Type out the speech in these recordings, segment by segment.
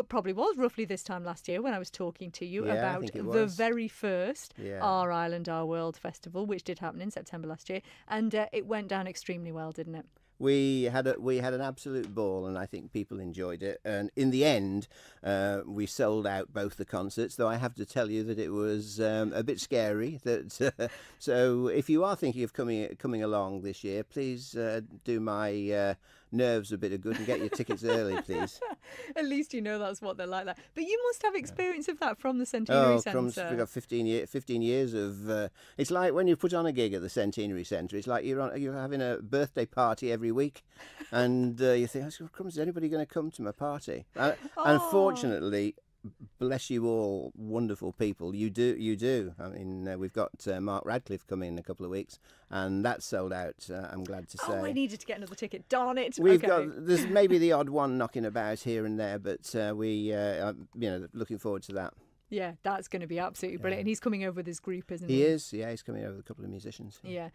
probably was roughly this time last year when I was talking to you Yeah, I about think it the was. very first Yeah. Our Island, Our World festival, which did happen in September last year. And it went down extremely well, didn't it? We had an absolute ball, and I think people enjoyed it. And in the end, we sold out both the concerts. Though I have to tell you that it was a bit scary. So if you are thinking of coming along this year, please do my nerves a bit of good and get your tickets early, please. At least you know that's what they're like that. But you must have experience of that from the Centenary Centre. We've got 15 years of. It's like when you put on a gig at the Centenary Centre. It's like you're having a birthday party every week, and you think, "Oh, crumbs, is anybody going to come to my party?" Unfortunately, bless you all, wonderful people. You do. I mean, we've got Mark Radcliffe coming in a couple of weeks, and that's sold out. I'm glad to say. Oh, I needed to get another ticket. Darn it! There's maybe the odd one knocking about here and there, but we are, looking forward to that. Yeah, that's going to be absolutely brilliant. And he's coming over with his group, isn't he? He is. Yeah, he's coming over with a couple of musicians. Yeah,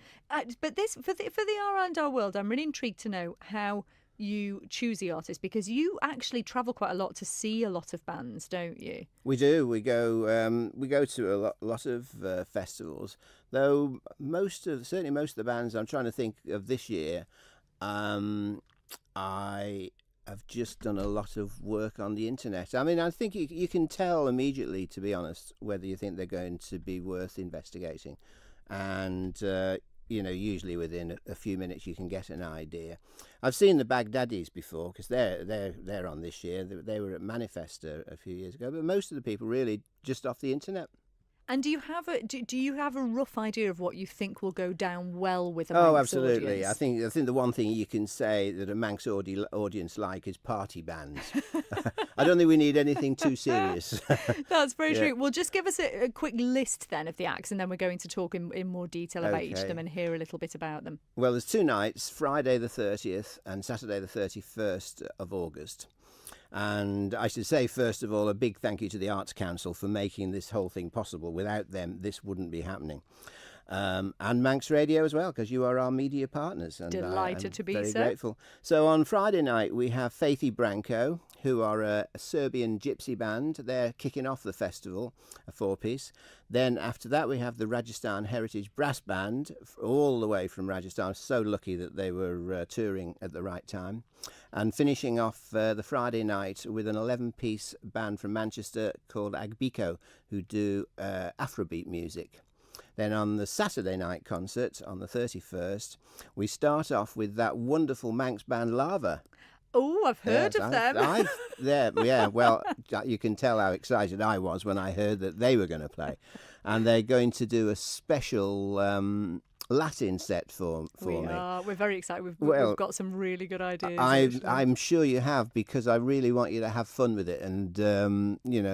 but this for the Our Island, Our World, I'm really intrigued to know how you choose the artists, because you actually travel quite a lot to see a lot of bands, don't you? We do. We go to a lot of festivals. Though certainly most of the bands I'm trying to think of this year, I have just done a lot of work on the internet. I mean, I think you can tell immediately, to be honest, whether you think they're going to be worth investigating, and usually within a few minutes you can get an idea. I've seen the Baghdadis before, because they're on this year. They were at Manifest a few years ago, but most of the people really just off the internet. And do you have a rough idea of what you think will go down well with a Manx absolutely. Audience? I think the one thing you can say that a Manx audience like is party bands. I don't think we need anything too serious. That's very true. Well, just give us a quick list then of the acts, and then we're going to talk in more detail about each of them and hear a little bit about them. Well, there's 2 nights, Friday the 30th and Saturday the 31st of August. And I should say, first of all, a big thank you to the Arts Council for making this whole thing possible. Without them, this wouldn't be happening. And Manx Radio as well, because you are our media partners. And delighted to be very grateful. So on Friday night, we have Faithy Branko, who are a Serbian gypsy band. They're kicking off the festival, a 4-piece. Then after that, we have the Rajasthan Heritage Brass Band, all the way from Rajasthan. So lucky that they were touring at the right time. And finishing off the Friday night with an 11-piece band from Manchester called Agbiko, who do Afrobeat music. Then on the Saturday night concert, on the 31st, we start off with that wonderful Manx band Lava. Oh, I've heard of them. Well, you can tell how excited I was when I heard that they were going to play. And they're going to do a special Latin set for me. We're very excited. We've got some really good ideas. I'm sure you have, because I really want you to have fun with it and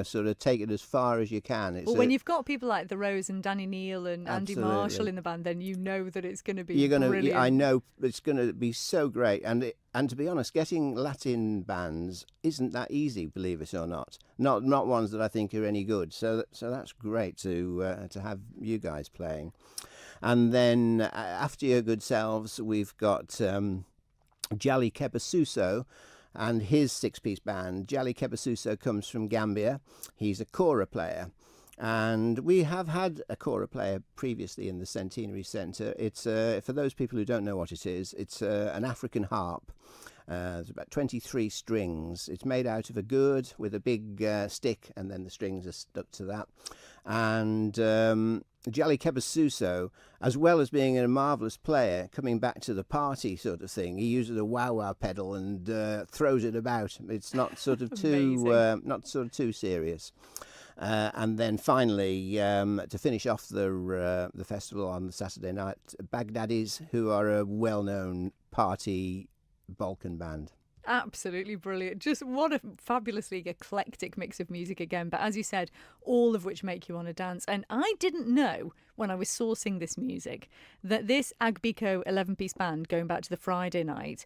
sort of take it as far as you can. When you've got people like The Rose and Danny Neal and Andy Marshall in the band, then you know that it's going to be brilliant. I know it's going to be so great. And to be honest, getting Latin bands isn't that easy, believe it or not. Not ones that I think are any good. So that's great to have you guys playing. And then after your good selves, we've got Jali Kebasuso and his 6-piece band. Jali Kebasuso comes from Gambia. He's a kora player. And we have had a kora player previously in the Centenary Centre. It's for those people who don't know what it is, it's an African harp. There's about 23 strings. It's made out of a gourd with a big stick, and then the strings are stuck to that. And Jali Kebasuso, as well as being a marvellous player, coming back to the party sort of thing, he uses a wah-wah pedal and throws it about. It's not sort of too serious. And then finally, to finish off the festival on the Saturday night, Baghdadis, who are a well-known party Balkan band. Absolutely brilliant. Just what a fabulously eclectic mix of music again. But as you said, all of which make you want to dance. And I didn't know when I was sourcing this music that this Agbiko 11-piece band, going back to the Friday night,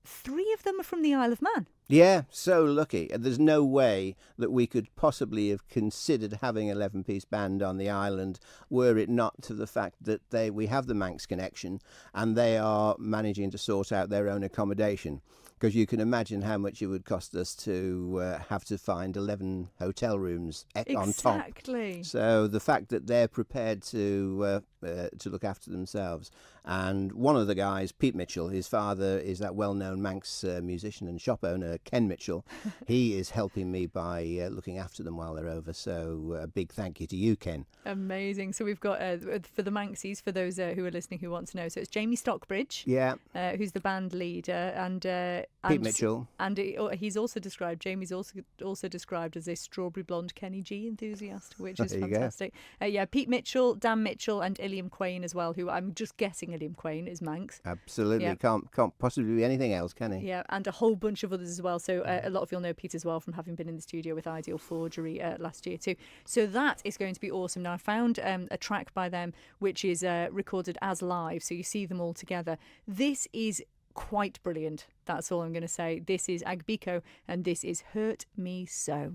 3 of them are from the Isle of Man. Yeah, so lucky. There's no way that we could possibly have considered having an 11-piece band on the island were it not to the fact that we have the Manx connection and they are managing to sort out their own accommodation. because you can imagine how much it would cost us to have to find 11 hotel rooms on top. Exactly. So the fact that they're prepared to look after themselves. And one of the guys, Pete Mitchell, his father is that well-known Manx musician and shop owner, Ken Mitchell. He is helping me by looking after them while they're over. So a big thank you to you, Ken. Amazing. So we've got, for the Manxies, for those who are listening who want to know, so it's Jamie Stockbridge, who's the band leader, and Pete Mitchell. And he's also described, Jamie's also described as a strawberry blonde Kenny G enthusiast, which is fantastic. Pete Mitchell, Dan Mitchell, and Illiam Quain as well, who I'm just guessing Illiam Quain is Manx. Absolutely. Yeah. Can't possibly be anything else, can he? Yeah, and a whole bunch of others as well. So a lot of you'll know Pete as well from having been in the studio with Ideal Forgery last year too. So that is going to be awesome. Now I found a track by them which is recorded as live, so you see them all together. This is quite brilliant. That's all I'm going to say. This is Agbiko and this is Hurt Me So.